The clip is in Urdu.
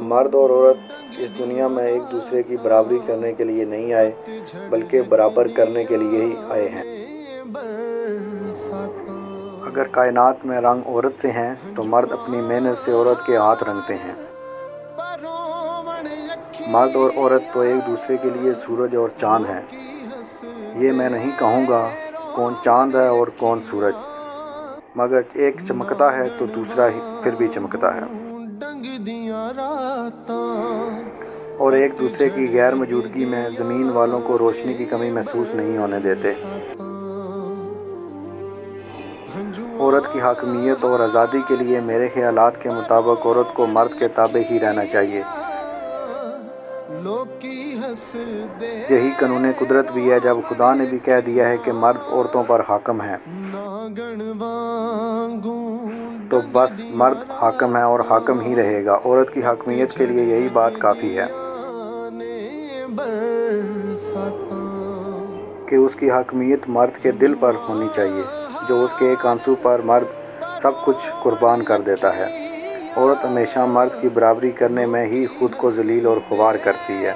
مرد اور عورت اس دنیا میں ایک دوسرے کی برابری کرنے کے لیے نہیں آئے بلکہ برابر کرنے کے لیے ہی آئے ہیں۔ اگر کائنات میں رنگ عورت سے ہیں تو مرد اپنی محنت سے عورت کے ہاتھ رنگتے ہیں۔ مرد اور عورت تو ایک دوسرے کے لیے سورج اور چاند ہیں۔ یہ میں نہیں کہوں گا کون چاند ہے اور کون سورج، مگر ایک چمکتا ہے تو دوسرا ہی پھر بھی چمکتا ہے، اور ایک دوسرے کی غیر موجودگی میں زمین والوں کو روشنی کی کمی محسوس نہیں ہونے دیتے۔ عورت کی حاکمیت اور آزادی کے لیے میرے خیالات کے مطابق عورت کو مرد کے تابع ہی رہنا چاہیے۔ یہی قانون قدرت بھی ہے، جب خدا نے بھی کہہ دیا ہے کہ مرد عورتوں پر حاکم ہے تو بس مرد حاکم ہے اور حاکم ہی رہے گا۔ عورت کی حاکمیت کے لیے یہی بات کافی ہے کہ اس کی حاکمیت مرد کے دل پر ہونی چاہیے، جو اس کے ایک آنسو پر مرد سب کچھ قربان کر دیتا ہے۔ عورت ہمیشہ مرد کی برابری کرنے میں ہی خود کو ذلیل اور خوار کرتی ہے۔